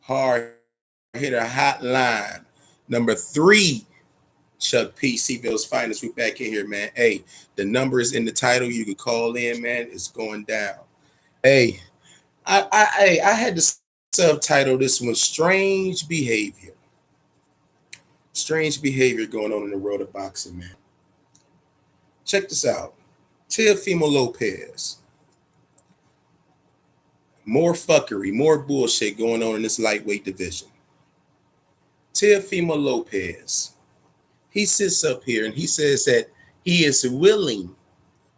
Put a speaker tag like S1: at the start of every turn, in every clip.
S1: Hard hitter hotline. Number 3, Chuck P. C-Ville's finest. We back in here, man. Hey, the number is in the title. You can call in, man. It's going down. Hey, I had to subtitle this one Strange Behavior. Strange behavior going on in the world of boxing, man. Check this out. Teofimo Lopez. More fuckery, more bullshit going on in this lightweight division. Teofimo Lopez, he sits up here and he says that he is willing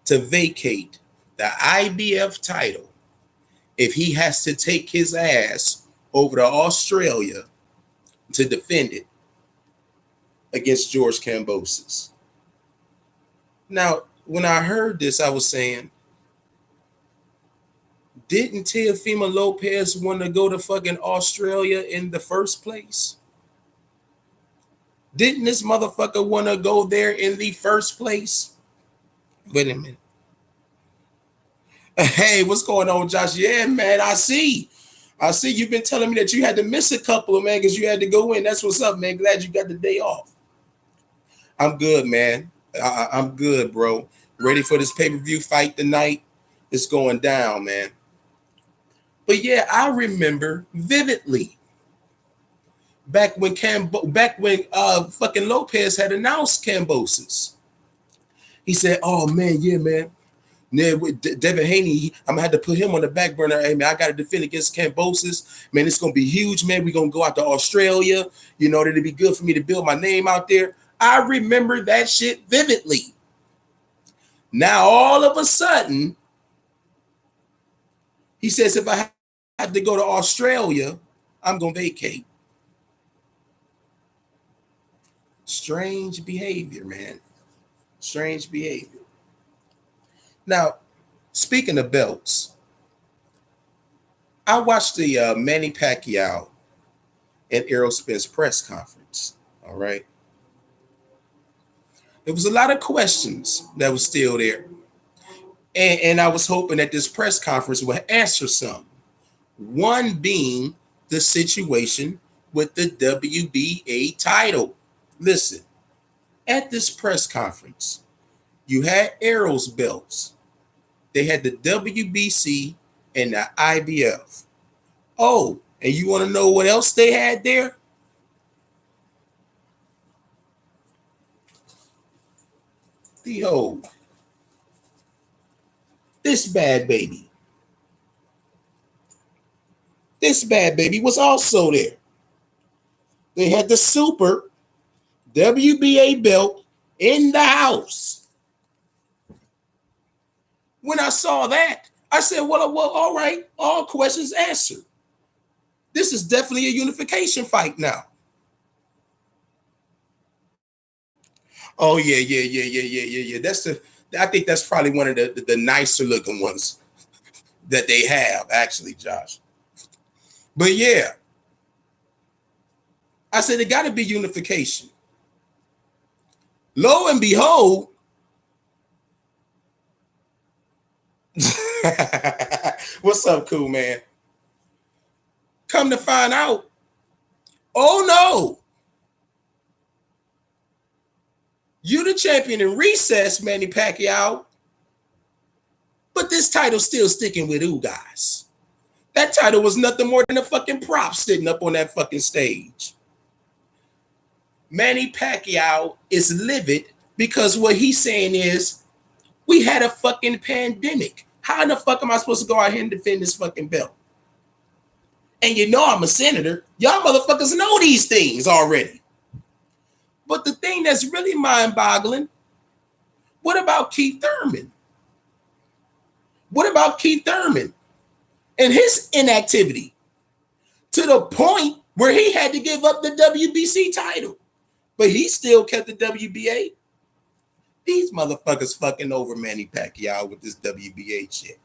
S1: to vacate the IBF title if he has to take his ass over to Australia to defend it against George Kambosos. Now, when I heard this, I was saying, didn't Teofimo Lopez want to go to fucking Australia in the first place? Didn't this motherfucker want to go there in the first place? Wait a minute. Hey, what's going on, Josh? Yeah, man, I see you've been telling me that you had to miss a couple of, man, because you had to go in. That's what's up, man. Glad you got the day off. I'm good, man. I'm good, bro. Ready for this pay-per-view fight tonight. It's going down, man. But yeah, I remember vividly back when fucking Lopez had announced Kambosos. He said, "Oh man, yeah, man. Yeah, with Devin Haney, I'm gonna have to put him on the back burner. Hey man, I gotta defend against Kambosos. Man, it's gonna be huge, man. We're gonna go out to Australia. You know, it'd be good for me to build my name out there." I remember that shit vividly. Now all of a sudden, he says, if I have to go to Australia, I'm gonna vacate. Strange behavior, man. Strange behavior. Now, speaking of belts, I watched the Manny Pacquiao and Errol Spence press conference. All right. There was a lot of questions that was still there. And I was hoping that this press conference would answer some. One being the situation with the WBA title. Listen, at this press conference, you had Errol's belts. They had the WBC and the IBF. Oh, and you want to know what else they had there? Behold, this bad baby. This bad baby was also there. They had the super WBA belt in the house. When I saw that, I said, well, all right, all questions answered. This is definitely a unification fight now. Oh, yeah. I think that's probably one of the nicer looking ones that they have, actually, Josh. But yeah, I said it got to be unification. Lo and behold, what's up, cool man? Come to find out, oh no, you the champion in recess, Manny Pacquiao, but this title's still sticking with you guys. That title was nothing more than a fucking prop sitting up on that fucking stage. Manny Pacquiao is livid because what he's saying is, we had a fucking pandemic. How in the fuck am I supposed to go out here and defend this fucking belt? And you know I'm a senator. Y'all motherfuckers know these things already. But the thing that's really mind-boggling, what about Keith Thurman? What about Keith Thurman and his inactivity to the point where he had to give up the WBC title, but he still kept the WBA? These motherfuckers fucking over Manny Pacquiao with this WBA shit.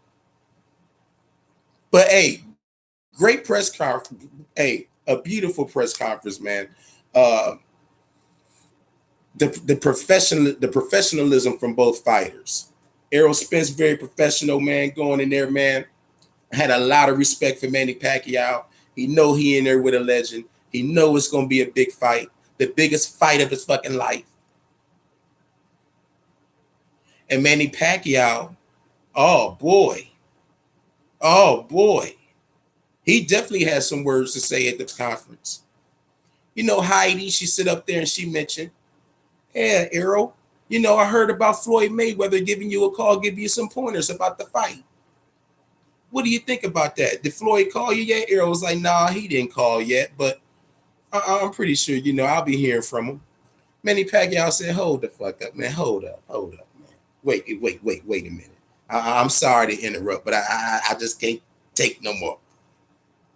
S1: But hey, great press conference. Hey, a beautiful press conference, man. The professionalism from both fighters. Errol Spence, very professional, man, going in there, man. Had a lot of respect for Manny Pacquiao. He know he in there with a legend. He know it's gonna be a big fight, the biggest fight of his fucking life. And Manny Pacquiao, oh boy, he definitely has some words to say at the conference. You know, Heidi, she sit up there and she mentioned, yeah, Errol, you know, I heard about Floyd Mayweather giving you a call, give you some pointers about the fight. What do you think about that? Did Floyd call you yet? Errol was like, nah, he didn't call yet, but I'm pretty sure, you know, I'll be hearing from him. Manny Pacquiao said, hold the fuck up, man. Hold up, man. Wait a minute. I'm sorry to interrupt, but I just can't take no more.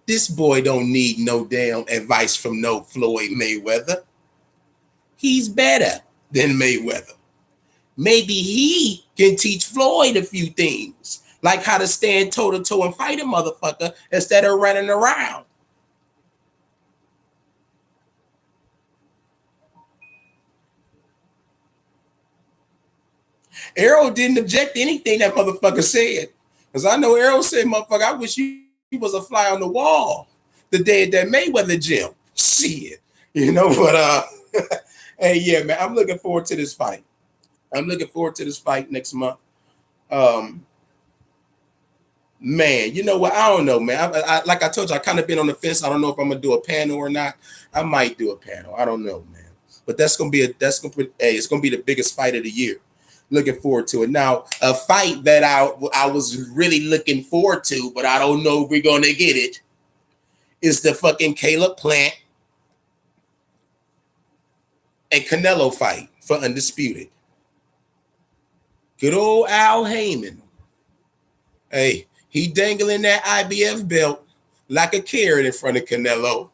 S1: This boy don't need no damn advice from no Floyd Mayweather. He's better than Mayweather. Maybe he can teach Floyd a few things, like how to stand toe-to-toe and fight a motherfucker instead of running around. Errol didn't object to anything that motherfucker said. Because I know Errol said, motherfucker, I wish you was a fly on the wall the day at that Mayweather gym. Shit. You know, but hey, yeah, man, I'm looking forward to this fight. I'm looking forward to this fight next month. Man, you know what? I don't know, man. I like I told you, I kind of been on the fence. I don't know if I'm gonna do a panel or not. I might do a panel. I don't know, man. But it's gonna be the biggest fight of the year. Looking forward to it. Now, a fight that I was really looking forward to, but I don't know if we're gonna get it, is the fucking Caleb Plant and Canelo fight for Undisputed. Good old Al Heyman. Hey, he dangling that IBF belt like a carrot in front of Canelo.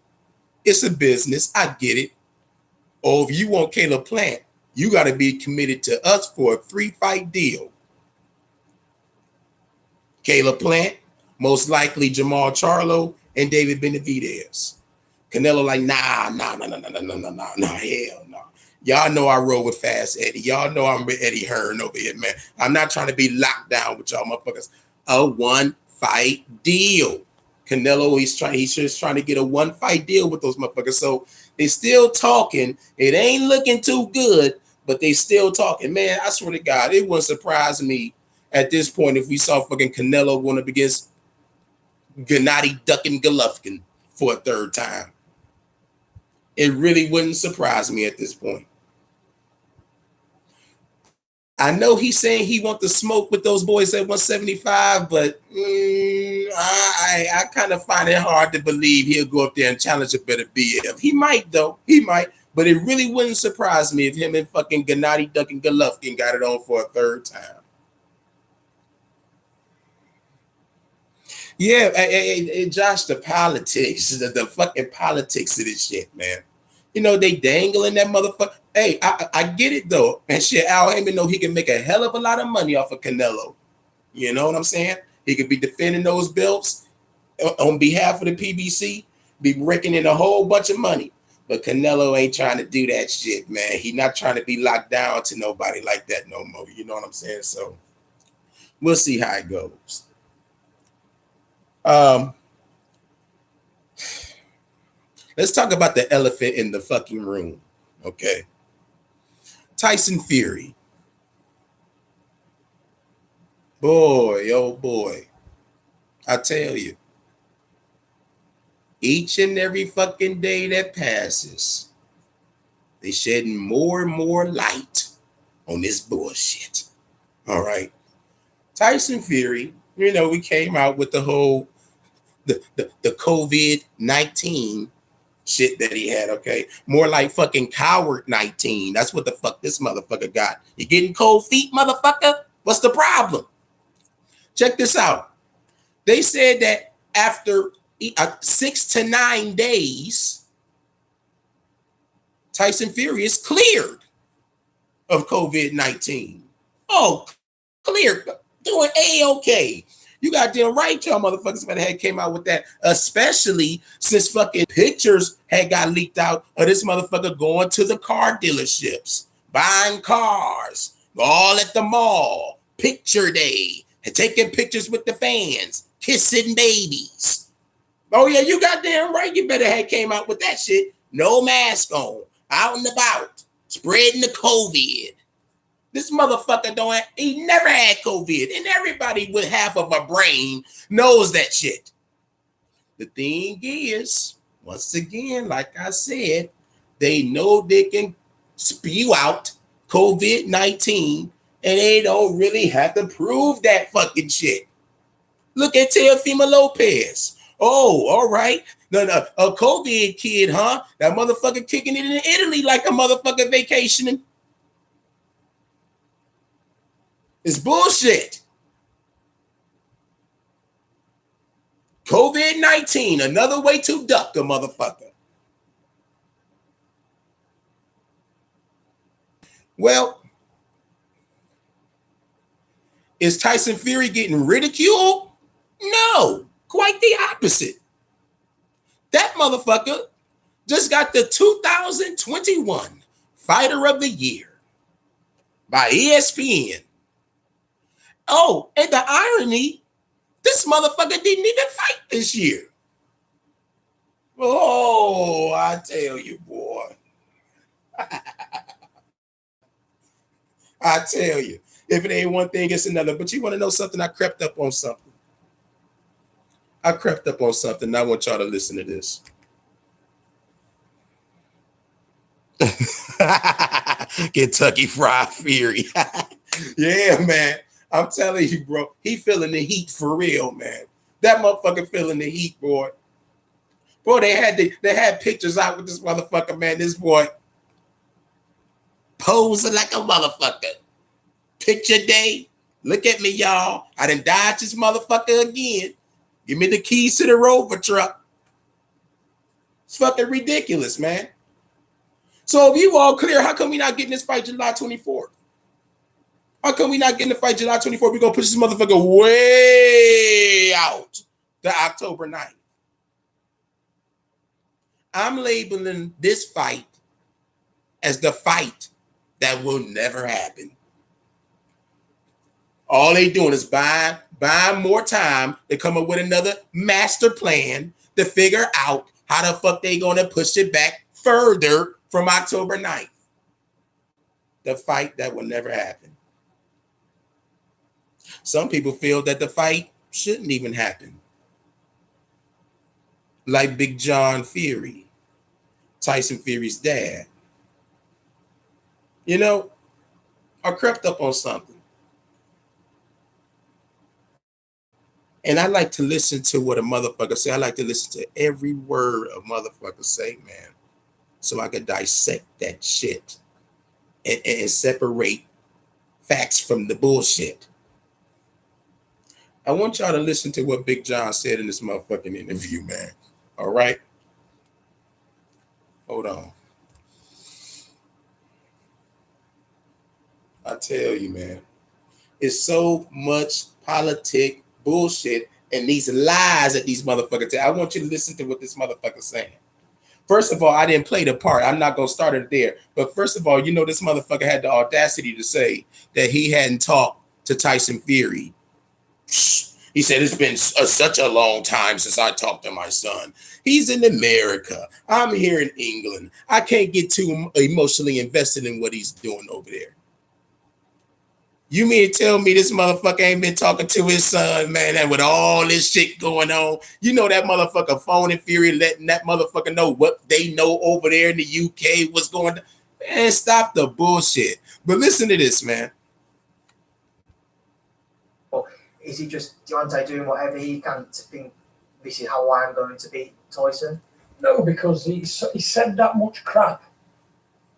S1: It's a business. I get it. Oh, if you want Caleb Plant, you got to be committed to us for a 3-fight deal. Caleb Plant, most likely Jamal Charlo and David Benavidez. Canelo like, nah, hell no. Y'all know I roll with Fast Eddie. Y'all know I'm with Eddie Hearn over here, man. I'm not trying to be locked down with y'all motherfuckers. A 1-fight deal. Canelo, he's just trying to get a 1-fight deal with those motherfuckers. So they still talking. It ain't looking too good, but they still talking. Man, I swear to God, it wouldn't surprise me at this point if we saw fucking Canelo going up against Gennady Duckin Golovkin for a third time. It really wouldn't surprise me at this point. I know he's saying he wants to smoke with those boys at 175, but I kind of find it hard to believe he'll go up there and challenge a better BF. He might, though. He might. But it really wouldn't surprise me if him and fucking Gennady Duckin Golovkin got it on for a third time. Yeah, hey, Josh, the politics, the fucking politics of this shit, man. You know, they dangling that motherfucker. Hey, I get it, though. And shit, Al Heyman know he can make a hell of a lot of money off of Canelo. You know what I'm saying? He could be defending those belts on behalf of the PBC, be raking in a whole bunch of money. But Canelo ain't trying to do that shit, man. He not trying to be locked down to nobody like that no more. You know what I'm saying? So we'll see how it goes. Let's talk about the elephant in the fucking room, okay? Tyson Fury. Boy, oh boy. I tell you, each and every fucking day that passes, they shedding more and more light on this bullshit. All right. Tyson Fury, you know, we came out with the whole the COVID-19 shit that he had, okay? More like fucking coward 19. That's what the fuck this motherfucker got. You getting cold feet, motherfucker? What's the problem? Check this out. They said that after 6 to 9 days, Tyson Fury is cleared of COVID-19. Oh, clear. Doing A-okay. You got damn right, y'all motherfuckers had came out with that, especially since fucking pictures had got leaked out of this motherfucker going to the car dealerships, buying cars, all at the mall, picture day, and taking pictures with the fans, kissing babies. Oh yeah, you goddamn right. You better have came out with that shit. No mask on, out and about, spreading the COVID. This motherfucker he never had COVID, and everybody with half of a brain knows that shit. The thing is, once again, like I said, they know they can spew out COVID-19 and they don't really have to prove that fucking shit. Look at Teofimo Lopez. Oh, all right. No, a COVID kid, huh? That motherfucker kicking it in Italy like a motherfucker vacationing. It's bullshit. COVID-19, another way to duck a motherfucker. Well, is Tyson Fury getting ridiculed? No, quite the opposite. That motherfucker just got the 2021 Fighter of the Year by ESPN. Oh, and the irony, this motherfucker didn't even fight this year. Oh, I tell you, boy. I tell you, if it ain't one thing, it's another. But you want to know something? I crept up on something. I want y'all to listen to this. Kentucky Fried Fury. Yeah, man. I'm telling you, bro. He feeling the heat for real, man. That motherfucker feeling the heat, boy. Bro, they had pictures out with this motherfucker, man. This boy posing like a motherfucker. Picture day. Look at me, y'all. I done dodged this motherfucker again. Give me the keys to the Rover truck. It's fucking ridiculous, man. So if you all clear, how come we not getting this fight July 24th? How come we not getting the fight July 24th? We're going to push this motherfucker way out to October 9th. I'm labeling this fight as the fight that will never happen. All they doing is buying more time to come up with another master plan to figure out how the fuck they going to push it back further from October 9th. The fight that will never happen. Some people feel that the fight shouldn't even happen. Like Big John Fury, Tyson Fury's dad. You know, I crept up on something. And I like to listen to what a motherfucker say. I like to listen to every word a motherfucker say, man. So I could dissect that shit and separate facts from the bullshit. I want y'all to listen to what Big John said in this motherfucking interview, man. All right? Hold on. I tell you, man, it's so much politic bullshit and these lies that these motherfuckers tell. I want you to listen to what this motherfucker's saying. First of all, I didn't play the part. I'm not going to start it there. But first of all, you know this motherfucker had the audacity to say that he hadn't talked to Tyson Fury. He said, it's been such a long time since I talked to my son. He's in America. I'm here in England. I can't get too emotionally invested in what he's doing over there. You mean to tell me this motherfucker ain't been talking to his son, man, and with all this shit going on? You know that motherfucker phoning Fury, letting that motherfucker know what they know over there in the UK, what's going on. Man, stop the bullshit. But listen to this, man.
S2: Is he just Deontay doing whatever he can to think this is how I'm going to beat Tyson?
S3: No, because he said that much crap.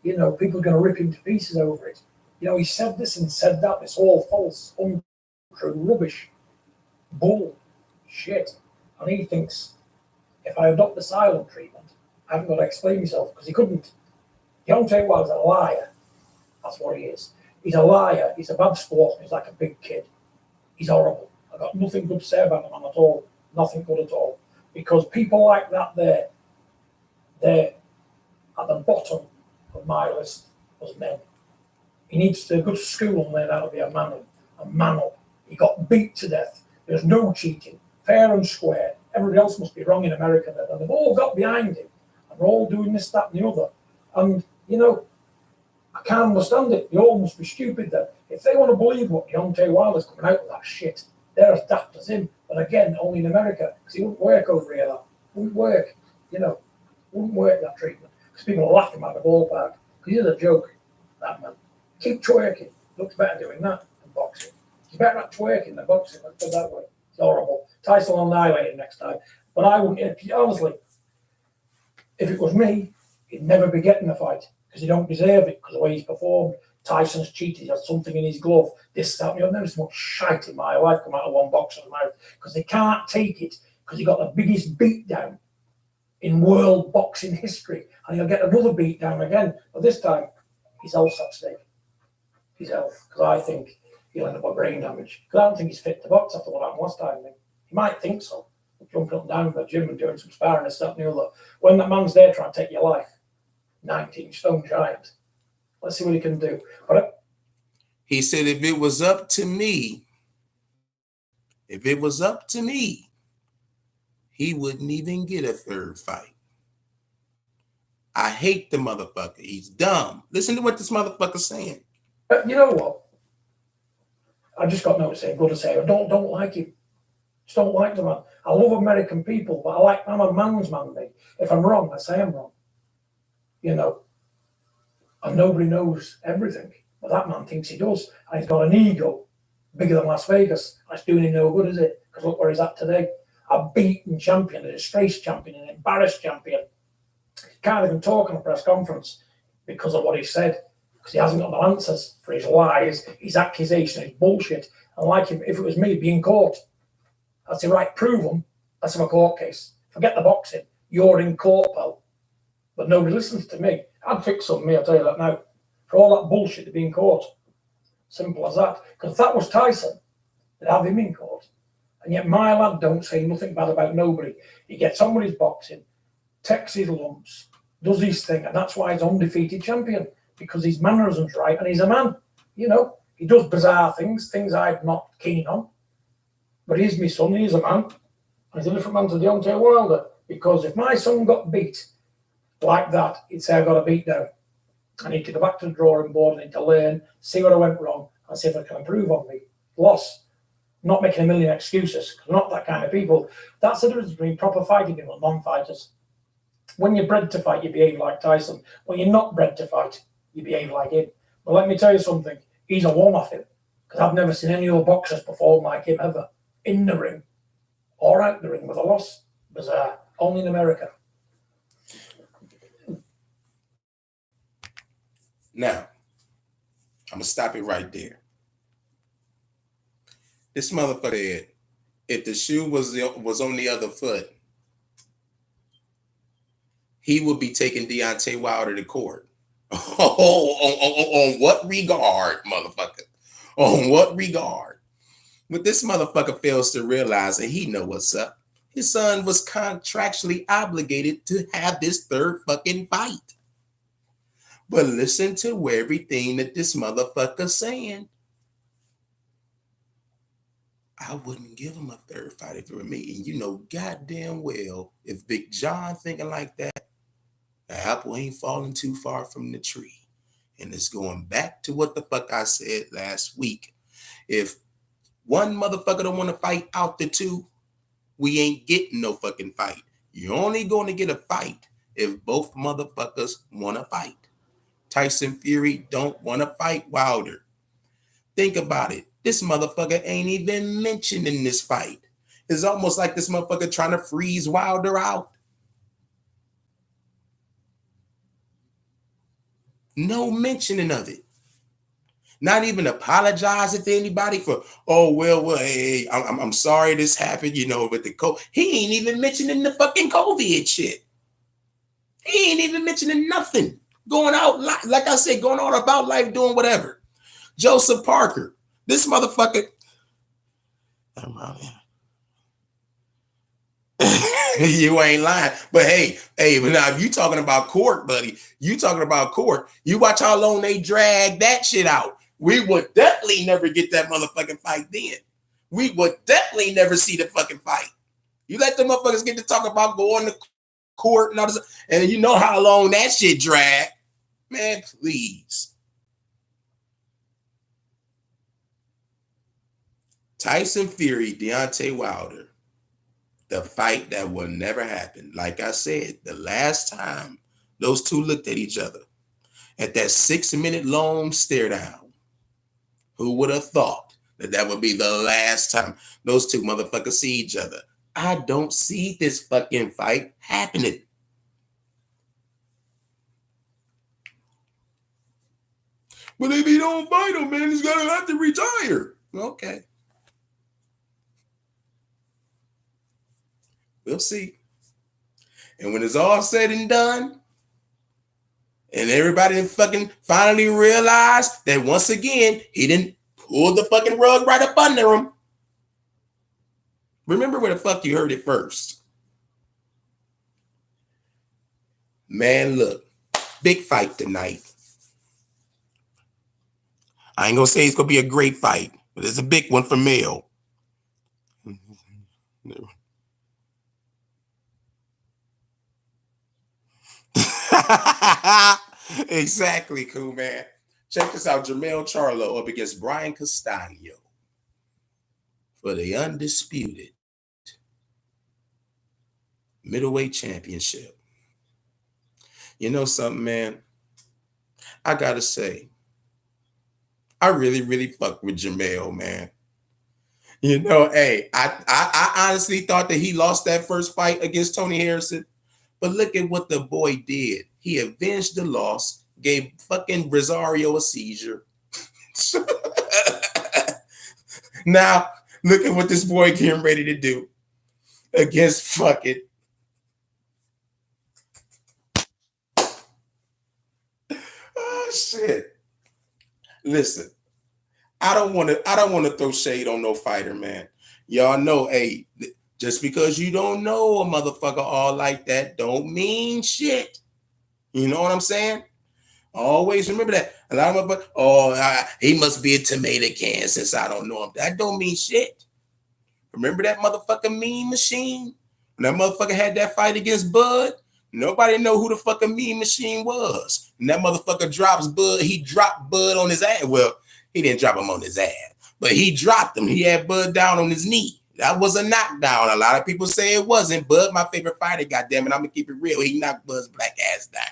S3: You know, people are going to rip him to pieces over it. You know, he said this and said that. It's all false, untrue, rubbish, bull, shit. And he thinks, if I adopt the silent treatment, I haven't got to explain myself, because he couldn't. Deontay Wilder's a liar. That's what he is. He's a liar. He's a bad sport. He's like a big kid. He's horrible. I've got nothing good to say about him at all. Nothing good at all. Because people like that, they're at the bottom of my list as men. He needs to go to school and learn how to be a man up. He got beat to death. There's no cheating. Fair and square. everybody else must be wrong in America then. And they've all got behind him, and they're all doing this, that, and the other. And, you know, I can't understand it. They all must be stupid then. If they want to believe what Deontay Wilder's coming out with that shit, they're as daft as him. But again, only in America, because he wouldn't work over here. That wouldn't work, you know, wouldn't work, that treatment. Because people are laughing at the ballpark. Because he's a joke, that man. Keep twerking. Looks better doing that than boxing. He's better at twerking than boxing, let's put it that way. It's horrible. Tyson will annihilate him next time. But I wouldn't, honestly, if it was me, he'd never be getting the fight. Because he don't deserve it, because of the way he's performed. Tyson's cheated, he has something in his glove, this, that, I've never seen much shite in my life come out of one boxer's mouth, because they can't take it, because he got the biggest beatdown in world boxing history, and he'll get another beatdown again, but this time, his health's at stake. His health, because I think he'll end up with brain damage, because I don't think he's fit to box after what happened last time. He might think so, jumping up and down in the gym and doing some sparring and stuff, and the other. When that man's there trying to take your life, 19-stone giant. Let's see what he can do. But
S1: he said, if it was up to me, he wouldn't even get a third fight. I hate the motherfucker. He's dumb. Listen to what this motherfucker's saying.
S3: you know what? I just got no to say, good to say. I don't like him. Just don't like the man. I love American people, but I'm a man's man, mate. If I'm wrong, I say I'm wrong. You know, and nobody knows everything. But that man thinks he does. And he's got an ego bigger than Las Vegas. That's doing him no good, is it? Because look where he's at today. A beaten champion, a disgraced champion, an embarrassed champion. He can't even talk on a press conference because of what he said. Because he hasn't got no answers for his lies, his accusations, his bullshit. And like him, if it was me, being caught. I'd say, right, prove them. Let's have a court case. Forget the boxing. You're in court, pal. But nobody listens to me. I'd fix something, me, I'll tell you that now. For all that bullshit to be in court. Simple as that. Because if that was Tyson, they'd have him in court. And yet my lad don't say nothing bad about nobody. He gets on with his boxing, takes his lumps, does his thing, and that's why he's undefeated champion. Because his mannerism's right, and he's a man. You know, he does bizarre things I'm not keen on. But he's my son, he's a man. And he's a different man to Deontay Wilder. Because if my son got beat like that, he'd say, I got a beat down. I need to go back to the drawing board, I need to learn, see what I went wrong, and see if I can improve on me. Loss. Not making a million excuses, because we're not that kind of people. That's the difference between proper fighting people and non-fighters. When you're bred to fight, you behave like Tyson. When you're not bred to fight, you behave like him. But let me tell you something, he's a one-off him, because I've never seen any other boxers perform like him ever. In the ring, or out the ring with a loss. Bizarre. Only in America.
S1: Now, I'm going to stop it right there. This motherfucker said, if the shoe was on the other foot, he would be taking Deontay Wilder to court. On what regard, motherfucker? On what regard? But this motherfucker fails to realize that he know what's up. His son was contractually obligated to have this third fucking fight. But listen to everything that this motherfucker's saying. I wouldn't give him a third fight if it were me. And you know goddamn well, if Big John thinking like that, the apple ain't falling too far from the tree. And it's going back to what the fuck I said last week. If one motherfucker don't want to fight out the two, we ain't getting no fucking fight. You're only going to get a fight if both motherfuckers want to fight. Tyson Fury don't want to fight Wilder. Think about it. This motherfucker ain't even mentioned in this fight. It's almost like this motherfucker trying to freeze Wilder out. No mentioning of it. Not even apologizing to anybody for, hey, I'm sorry this happened, with the COVID. He ain't even mentioning the fucking COVID shit. He ain't even mentioning nothing. Going out, like I said, going on about life, doing whatever. Joseph Parker, this motherfucker. You ain't lying. But hey, but now if you talking about court, buddy, you talking about court. You watch how long they drag that shit out. We would definitely never get that motherfucking fight then. We would definitely never see the fucking fight. You let the motherfuckers get to talk about going to court and all this, and you know how long that shit dragged. Man, please. Tyson Fury, Deontay Wilder. The fight that will never happen. Like I said, the last time those two looked at each other at that 6-minute long stare down, who would have thought that would be the last time those two motherfuckers see each other? I don't see this fucking fight happening. But if he don't fight him, man, he's gonna have to retire. Okay. We'll see. And when it's all said and done, and everybody fucking finally realized that once again, he didn't pull the fucking rug right up under him. Remember where the fuck you heard it first. Man, look, big fight tonight. I ain't gonna say it's gonna be a great fight, but it's a big one for Mel. Exactly, cool, man. Check this out. Jermell Charlo up against Brian Castano for the undisputed middleweight championship. You know something, man? I gotta say, I really fuck with Jermell, man. You know, hey, I honestly thought that he lost that first fight against Tony Harrison. But look at what the boy did. He avenged the loss, gave fucking Rosario a seizure. Now, look at what this boy getting ready to do against fucking. Oh shit. Listen, I don't want to throw shade on no fighter, man. Y'all know, hey, just because you don't know a motherfucker all like that don't mean shit. You know what I'm saying? Always remember that. A lot of motherfuckers, he must be a tomato can since I don't know him. That don't mean shit. Remember that motherfucking Mean Machine? When that motherfucker had that fight against Bud, nobody know who the fucking Mean Machine was. And that motherfucker drops Bud. He dropped Bud on his ass. Well, he didn't drop him on his ass, but he dropped him. He had Bud down on his knee. That was a knockdown. A lot of people say it wasn't. Bud, my favorite fighter, goddamn it, I'm gonna keep it real. He knocked Bud's black ass down.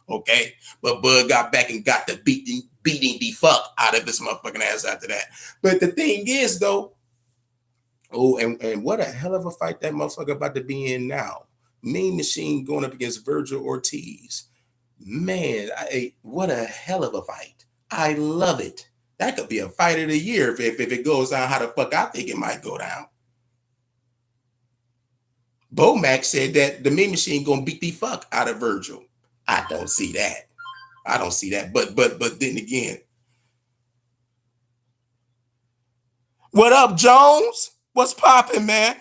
S1: Okay, but Bud got back and got the beating the fuck out of his motherfucking ass after that. But the thing is, though, and what a hell of a fight that motherfucker about to be in now. Mean Machine going up against Virgil Ortiz. Man, what a hell of a fight. I love it. That could be a fight of the year if it goes down how the fuck I think it might go down. Bomac said that the Mean Machine gonna beat the fuck out of Virgil. I don't see that. But then again, what up, Jones? What's popping, man?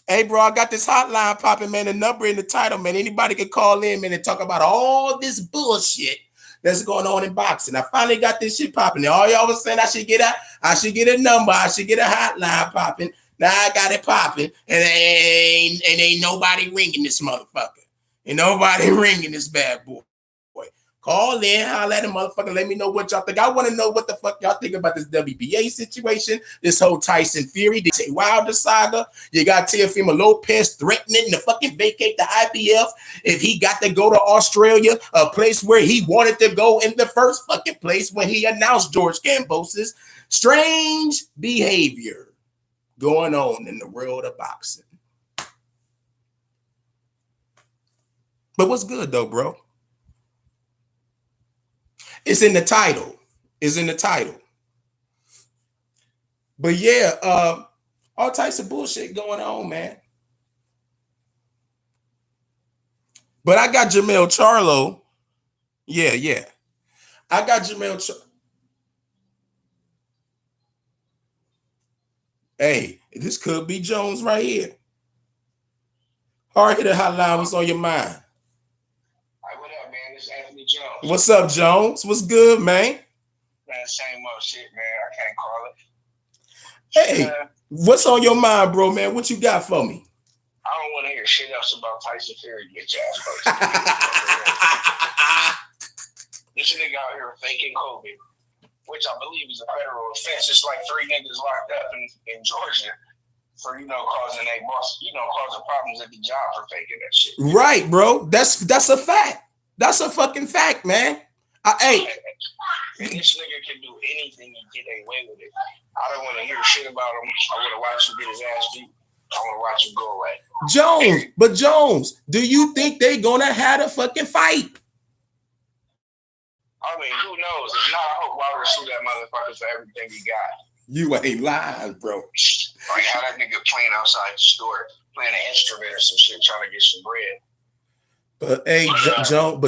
S1: Hey, bro, I got this hotline popping, man. The number in the title, man. Anybody can call in, man, and talk about all this bullshit that's going on in boxing. I finally got this shit popping. All y'all was saying I should get a number, I should get a hotline popping. Now I got it popping, and ain't nobody ringing this motherfucker. Ain't nobody ringing this bad boy. Call in, holler at a motherfucker. Let me know what y'all think. I want to know what the fuck y'all think about this WBA situation, this whole Tyson Fury, the Wilder saga. You got Teofimo Lopez threatening to fucking vacate the IBF if he got to go to Australia, a place where he wanted to go in the first fucking place when he announced George Cambos's strange behavior going on in the world of boxing. But what's good though, bro? It's in the title. But yeah, all types of bullshit going on, man. But I got Jermell Charlo. Yeah. I got Jermell Hey, this could be Jones right here. Hard hitter hotline, what's on your mind?
S4: What up, man? This is Anthony Jones.
S1: What's up, Jones? What's good, man?
S4: Man, same old shit, man. I can't call it.
S1: Hey, what's on your mind, bro, man? What you got for me?
S4: I don't want to hear shit else about Tyson Fury, bitch ass folks. This nigga out here faking COVID, which I believe is a federal offense. It's like 3 niggas locked up in Georgia for, causing causing problems at the job for faking that shit.
S1: Right, bro. That's a fact. That's a fucking fact, man. Hey.
S4: And this nigga can do anything and get away with it. I don't want to hear shit about him. I want to watch him get his ass beat. I want to watch him go away.
S1: Jones, do you think they gonna have a fucking fight?
S4: I mean, who knows? If not, I hope Wilder sue that motherfucker for everything he got.
S1: You ain't lying, bro.
S4: Like how that nigga playing outside the store, playing an instrument or some shit, trying to get some bread.
S1: But hey,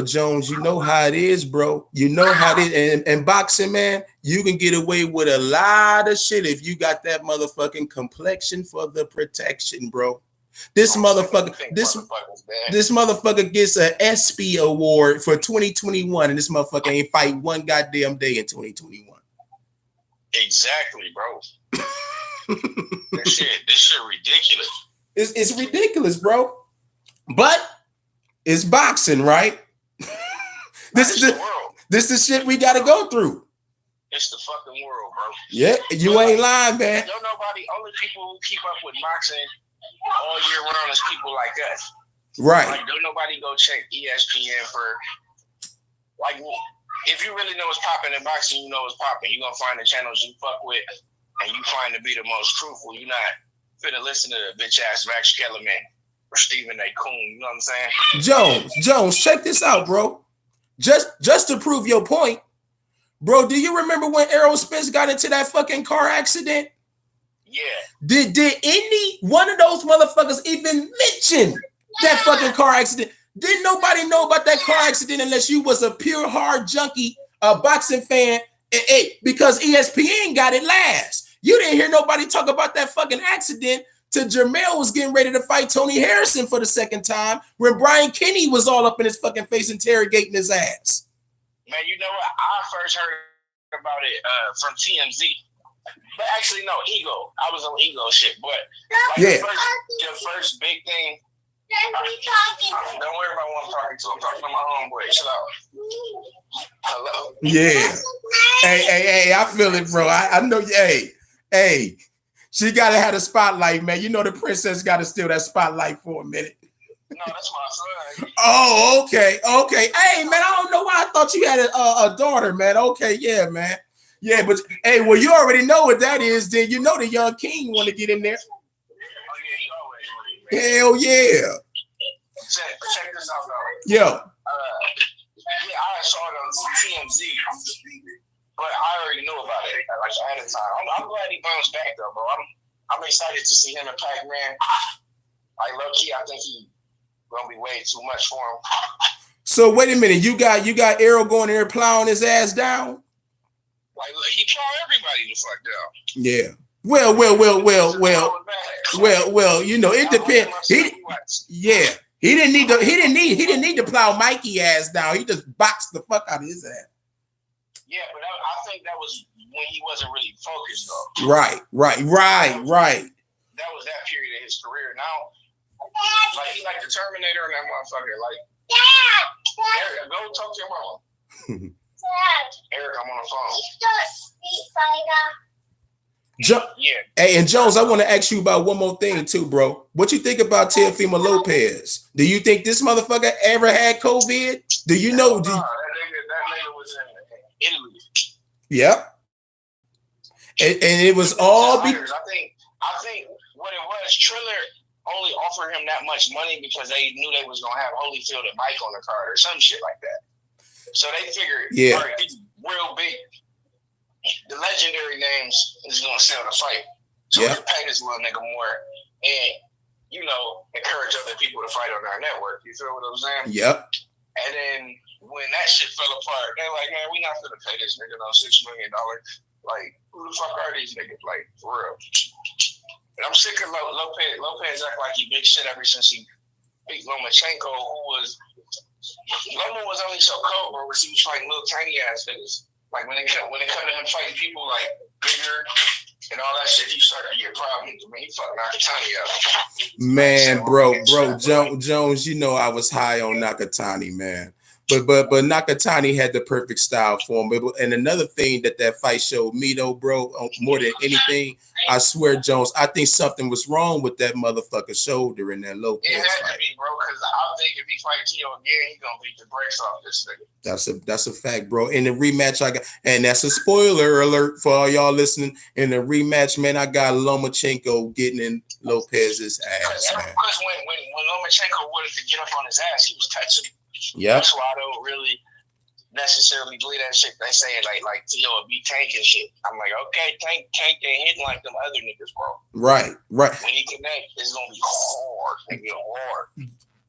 S1: Jones, you know how it is, bro. You know how it is. And boxing, man, you can get away with a lot of shit if you got that motherfucking complexion for the protection, bro. This motherfucker gets an ESPY award for 2021, and this motherfucker ain't fight one goddamn day in 2021.
S4: Exactly, bro. This shit ridiculous.
S1: It's ridiculous, bro. But it's boxing, right? This is the shit we gotta go through.
S4: It's the fucking world, bro.
S1: Yeah, you ain't lying, man.
S4: Only people who keep up with boxing all year round is people like us.
S1: Right.
S4: Like, don't nobody go check ESPN for, like, if you really know what's popping in boxing, you know what's popping. You're going to find the channels you fuck with and you find to be the most truthful. You're not finna listen to the bitch ass Max Kellerman or Stephen A. Coon. You know what I'm saying?
S1: Jones, check this out, bro. Just to prove your point, bro, do you remember when Errol Spence got into that fucking car accident?
S4: Yeah.
S1: Did any one of those motherfuckers even mention that fucking car accident? Didn't nobody know about that car accident unless you was a pure hard junkie, a boxing fan, because ESPN got it last. You didn't hear nobody talk about that fucking accident till Jermell was getting ready to fight Tony Harrison for the second time when Brian Kenny was all up in his fucking face interrogating his ass.
S4: Man, you know what? I first heard about it from TMZ. But actually, no, Ego. I was on Ego shit. But like the first big thing. Don't worry about what I'm talking to. I'm talking to my homeboy. Shut up. Hello.
S1: Yeah. Hey, I feel it, bro. I know. Hey, she gotta have a spotlight, man. You know the princess gotta steal that spotlight for a minute.
S4: No, that's my son.
S1: Oh, okay. Hey, man, I don't know why I thought you had a daughter, man. Okay, yeah, man. Yeah, but hey, well, you already know what that is. Then you know the young king want to get in there.
S4: Oh yeah, he always.
S1: Hell yeah.
S4: Check this out, though.
S1: Yo.
S4: Yeah, I saw it on TMZ, but I already knew about it like ahead of time. I'm glad he bounced back though, bro. I'm excited to see him and Pac-Man. Like low key, I think he gonna be way too much for him.
S1: So wait a minute, you got Errol going there plowing his ass down? Like
S4: he plowed everybody the fuck down.
S1: Yeah. Well. You know, it depends. He didn't need to plow Mikey ass down. He just boxed the fuck out of his ass.
S4: Yeah, but I think that was when he wasn't really focused though.
S1: Right.
S4: That was that period of his career. Now, like he like the Terminator and that motherfucker. Like, Eric, go talk to your mama. Eric, I'm on the phone.
S1: Hey, and Jones, I want to ask you about one more thing too, bro. What you think about Teofimo Lopez? Do you think this motherfucker ever had COVID? Do you know?
S4: That nigga was in Italy.
S1: Yep. And it was all.
S4: I think what it was, Triller only offered him that much money because they knew they was gonna have Holyfield and Mike on the card or some shit like that. So they figured, all right, these real big, the legendary names is gonna sell the fight. So we pay this little nigga more and, you know, encourage other people to fight on our network. You feel what I'm saying?
S1: Yep.
S4: And then when that shit fell apart, they're like, man, we not gonna pay this nigga no $6 million. Like, who the fuck are these niggas? Like, for real. And I'm sick of Lopez. Lopez act like he big shit ever since he beat Lomachenko, who was. Loma was only so cold, bro, was he was fighting little tiny ass niggas. Like when it come to him fighting people like bigger, and all that shit, he started to get problems. I mean, he fucking Nakatani up.
S1: Man, bro, Jones, you know I was high on Nakatani, man. But Nakatani had the perfect style for him. And another thing that fight showed me, though, bro, more than anything, I swear, Jones, I think something was wrong with that motherfucker's shoulder in that Lopez
S4: fight. It had
S1: fight.
S4: to be, bro, because I think if he fight Tio again, he's gonna beat the brakes off this nigga.
S1: That's a fact, bro. In the rematch, I got, and that's a spoiler alert for all y'all listening. In the rematch, man, I got Lomachenko getting in Lopez's ass, man.
S4: Because when Lomachenko wanted to get up on his ass, he was touching.
S1: Yeah.
S4: That's why I don't really necessarily believe that shit. They say like Tio would be Tank and shit. I'm like, okay, Tank ain't hitting like them other niggas, bro.
S1: Right.
S4: When he connect, it's gonna be hard. It's gonna be hard.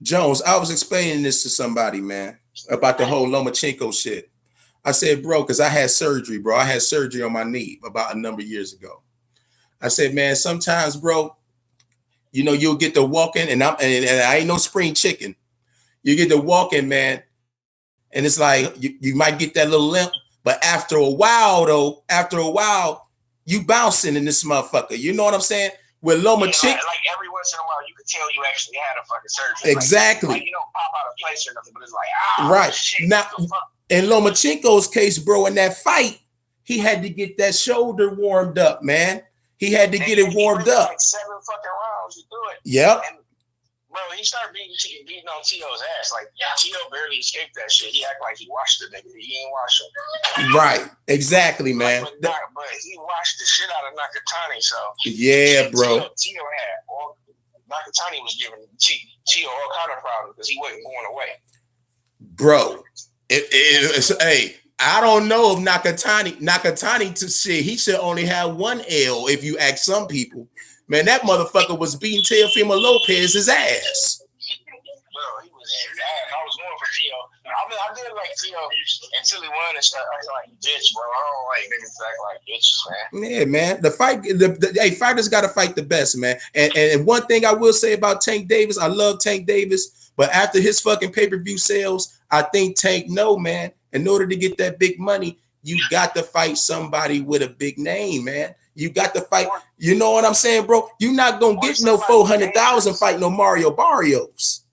S1: Jones, I was explaining this to somebody, man, about the whole Lomachenko shit. I said, bro, because I had surgery, bro. I had surgery on my knee about a number of years ago. I said, man, sometimes, bro, you know, you'll get to walking, and I ain't no spring chicken. You get to walking, man, and it's like you might get that little limp, but after a while, you bouncing in this motherfucker. You know what I'm saying? With Lomachenko,
S4: like every once in a while, you could tell you actually had a fucking surgery.
S1: Exactly.
S4: Like you don't pop out of place or nothing, but it's like,
S1: right.
S4: Shit,
S1: Now, in Lomachenko's case, bro, in that fight, he had to get that shoulder warmed up, man. He had to get it warmed up.
S4: Like 7 fucking rounds to do it.
S1: Yep.
S4: And, bro, he started beating on Tio's ass. Like, Tio barely escaped that shit. He acted like he washed the nigga. He ain't wash him.
S1: Right. Exactly, man.
S4: But he washed the shit out of Nakatani, so.
S1: Yeah, bro.
S4: Tio had. Well, Nakatani was giving Tio all kind of problems because he wasn't going away.
S1: Bro, hey, I don't know if Nakatani to shit, he should only have one L if you ask some people. Man, that motherfucker was beating Teofimo Lopez's ass.
S4: Bro, he was ass. I was going for Tio. I mean, I did like Tio until he won and stuff. I was like, bitch, bro. I don't like niggas act like bitches, man.
S1: Yeah, man. The fight, hey, fighters got to fight the best, man. And one thing I will say about Tank Davis, I love Tank Davis, but after his fucking pay-per-view sales, I think Tank, no, man. In order to get that big money, you got to fight somebody with a big name, man. You got to fight. You know what I'm saying, bro? You're not gonna get no 400,000 fight no Mario Barrios.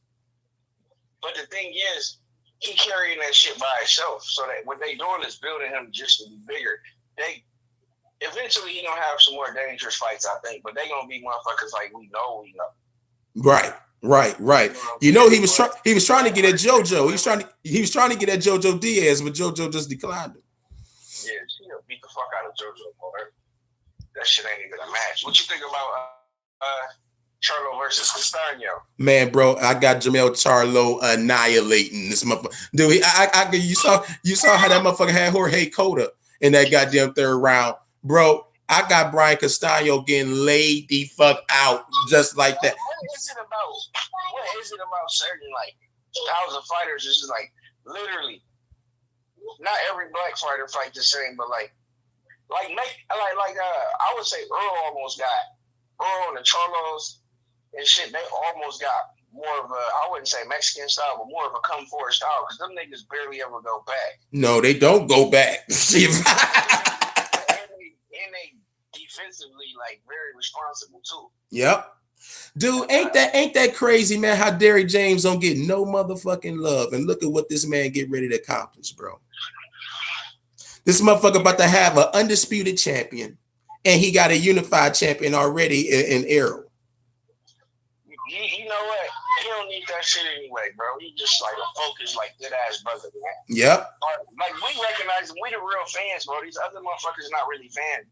S4: But the thing is, he carrying that shit by himself. So that what they doing is building him just to be bigger. They eventually he gonna have some more dangerous fights, I think. But they gonna be motherfuckers like we know.
S1: Right. You know he was trying to get at JoJo. He was trying to get at JoJo Diaz, but JoJo just declined him.
S4: Yeah, she beat the fuck out of JoJo, boy. That shit ain't even a match. What you think about Charlo versus Castaño?
S1: Man, bro, I got Jamel Charlo annihilating this motherfucker. Dude, you saw how that motherfucker had Jorge Cota in that goddamn third round, bro. I got Brian Castaño getting laid the fuck out just like that.
S4: What is it about certain like styles of fighters? This is like literally not every black fighter fight the same, but I would say Earl and the Charlos and shit. They almost got more of a, I wouldn't say Mexican style, but more of a come forward style because them niggas barely ever go back.
S1: No, they don't go back.
S4: And they defensively like very responsible too.
S1: Yep. Dude, ain't that crazy, man? How Derrick James don't get no motherfucking love, and look at what this man get ready to accomplish, bro. This motherfucker about to have an undisputed champion, and he got a unified champion already in Errol.
S4: You know what? He don't need that shit anyway, bro. He just like a focused, like good ass brother, man.
S1: Yep.
S4: Like we recognize him. We the real fans, bro. These other motherfuckers not really fans.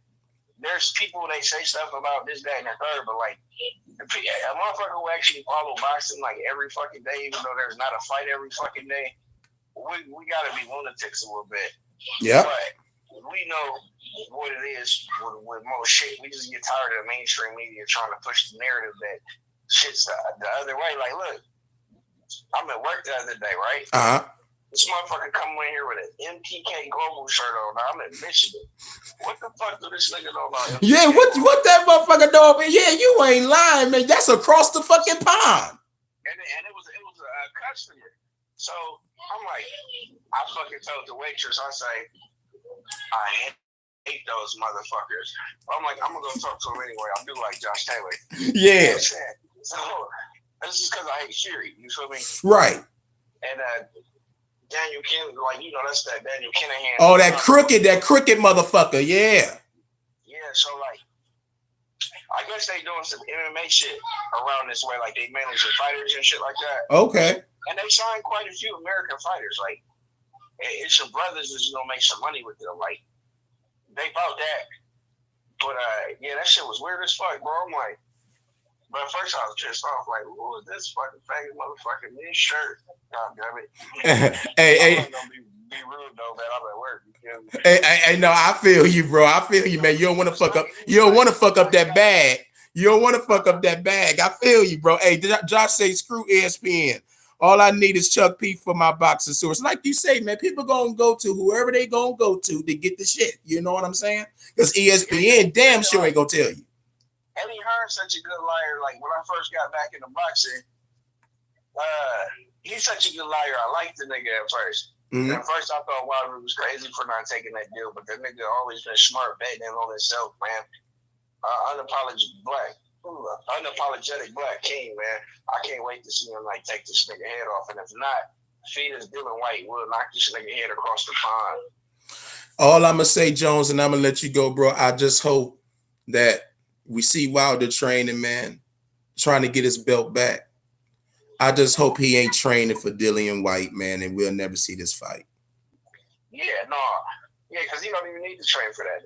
S4: There's people they say stuff about this, that, and the third, but like a motherfucker who actually follow boxing like every fucking day, even though there's not a fight every fucking day, we gotta be lunatics a little bit.
S1: Yeah.
S4: But we know what it is with most shit. We just get tired of the mainstream media trying to push the narrative that shit's the other way. Like, look, I'm at work the other day, right?
S1: Uh-huh.
S4: This motherfucker come in here with an MTK Global shirt on. Now, I'm in Michigan. What the fuck do this nigga know about MTK?
S1: Yeah, what that motherfucker know? Yeah, you ain't lying, man. That's across the fucking pond.
S4: And it was a customer. So I'm like, I fucking told the waitress, I say, I hate those motherfuckers. I'm like, I'm gonna go talk to him anyway. I do like Josh Taylor.
S1: Yeah.
S4: You know so this is because I hate Fury. You feel me?
S1: Right.
S4: And Daniel Ken, like that's that Daniel Kinahan.
S1: Oh, that crooked motherfucker. Yeah.
S4: Yeah. So like, I guess they doing some MMA shit around this way, like they managing fighters and shit like that.
S1: Okay.
S4: And they signed quite a few American fighters. Like, it's your brothers is gonna make some money with them. Like, they bought that. But yeah, that shit was weird as fuck, bro. I'm like, but at first I was pissed off. Like, who is this fucking faggot motherfucker in this shirt? God damn it.
S1: Hey.
S4: I'm not gonna be rude though, man. I'm at work.
S1: Hey, no, I feel you, bro. I feel you, man. You don't want to fuck up. You don't want to fuck up that bag. You don't want to fuck up that bag. I feel you, bro. Hey, Josh say screw ESPN. All I need is Chuck P for my boxing source. Like you say, man, people gonna go to whoever they gonna go to get the shit. You know what I'm saying? Because ESPN damn sure ain't gonna tell you.
S4: Eddie Hearn's such a good liar. Like when I first got back into boxing, he's such a good liar. I liked the nigga at first. Mm-hmm. At first I thought Wilder was crazy for not taking that deal, but the nigga always been smart betting on himself, man. Unapologetic black king, man. I can't wait to see him like take this nigga head off, and if not, feed us Dylan White, we'll knock this nigga head across the pond. All
S1: I'm gonna say, Jones, and I'm gonna let you go, bro. I just hope that we see Wilder training, man, trying to get his belt back. I just hope he ain't training for Dillian White, man, and we'll never see this fight.
S4: Yeah, no. Yeah, because he don't even need to train for that.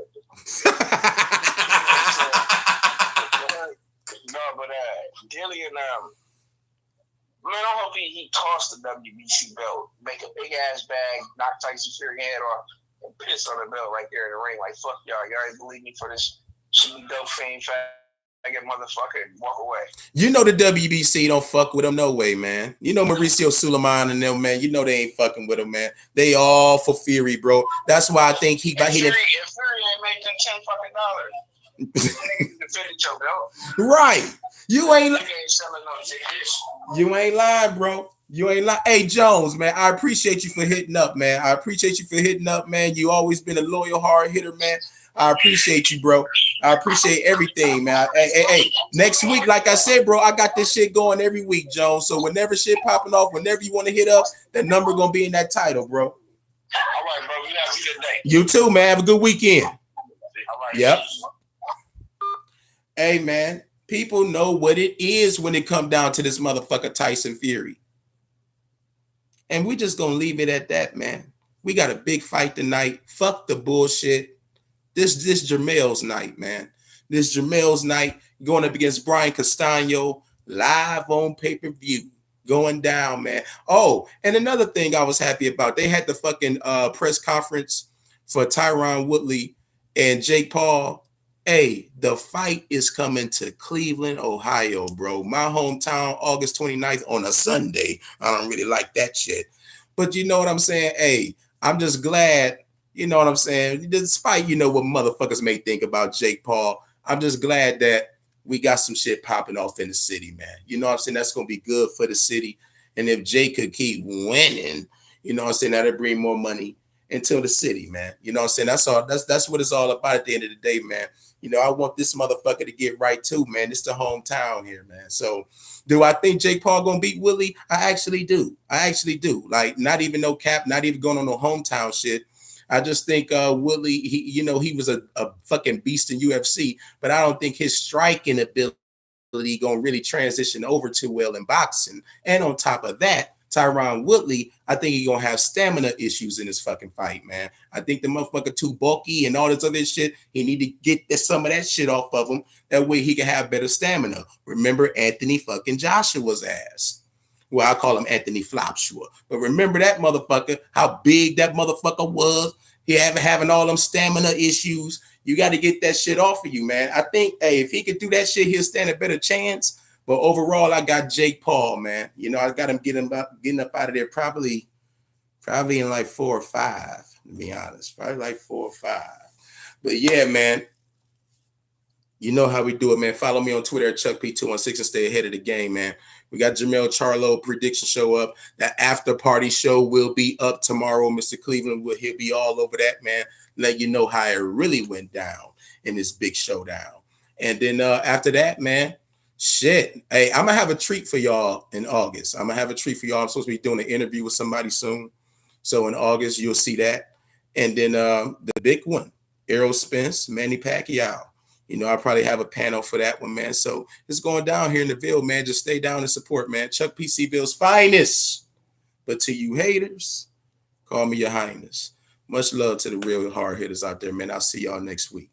S4: No, but Dillian, man, I hope he tossed the WBC belt, make a big ass bag, knock Tyson Fury head off, and piss on the belt right there in the ring. Like, fuck y'all ain't believe me for this dope fame faggot motherfucker and walk away.
S1: You know the WBC don't fuck with him no way, man. You know Mauricio Suleiman and them, man. You know they ain't fucking with him, man. They all for Fury, bro. That's why I think he
S4: didn't. If Fury ain't making $10 fucking
S1: right. You ain't lying, bro. You ain't lying. Hey, Jones, man, I appreciate you for hitting up, man. You always been a loyal hard hitter, man. I appreciate you, bro. I appreciate everything, man. Hey. Next week, like I said, bro, I got this shit going every week, Jones. So whenever shit popping off, whenever you want to hit up, that number gonna be in that title, bro.
S4: All right, bro. You have a good day.
S1: You too, man. Have a good weekend.
S4: All right.
S1: Yep. Hey, man, people know what it is when it come down to this motherfucker Tyson Fury. And we just gonna leave it at that, man. We got a big fight tonight. Fuck the bullshit. This Jamel's night, man. This Jamel's night going up against Brian Castano live on pay-per-view. Going down, man. Oh, and another thing I was happy about, they had the fucking press conference for Tyron Woodley and Jake Paul. Hey, the fight is coming to Cleveland, Ohio, bro. My hometown, August 29th on a Sunday. I don't really like that shit. But you know what I'm saying? Hey, I'm just glad, you know what I'm saying? Despite, you know, what motherfuckers may think about Jake Paul, I'm just glad that we got some shit popping off in the city, man. You know what I'm saying? That's going to be good for the city. And if Jake could keep winning, you know what I'm saying, that'll bring more money into the city, man. You know what I'm saying? That's all. That's what it's all about at the end of the day, man. You know, I want this motherfucker to get right too, man. It's the hometown here, man. So do I think Jake Paul gonna beat Willie? I actually do. Like, not even no cap, not even going on no hometown shit. I just think Willie, he was a fucking beast in UFC, but I don't think his striking ability gonna really transition over too well in boxing. And on top of that, Tyron Woodley, I think he's gonna have stamina issues in this fucking fight, man. I think the motherfucker too bulky and all this other shit. He need to get some of that shit off of him. That way he can have better stamina. Remember Anthony fucking Joshua's ass. Well, I call him Anthony Flopshua. But remember that motherfucker, how big that motherfucker was. He having all them stamina issues. You got to get that shit off of you, man. I think, hey, if he could do that shit, he'll stand a better chance. But overall, I got Jake Paul, man. You know, I got him getting up out of there probably in like 4 or 5, to be honest. Probably like 4 or 5. But yeah, man. You know how we do it, man. Follow me on Twitter at ChuckP216 and stay ahead of the game, man. We got Jamel Charlo prediction show up. The after party show will be up tomorrow. Mr. Cleveland he'll be all over that, man. Let you know how it really went down in this big showdown. And then after that, man, shit. Hey, I'm gonna have a treat for y'all in August. I'm supposed to be doing an interview with somebody soon. So in August, you'll see that. And then the big one, Errol Spence, Manny Pacquiao. You know, I'll probably have a panel for that one, man. So it's going down here in the Ville, man. Just stay down and support, man. Chuck P. C-Ville's finest. But to you haters, call me your highness. Much love to the real hard hitters out there, man. I'll see y'all next week.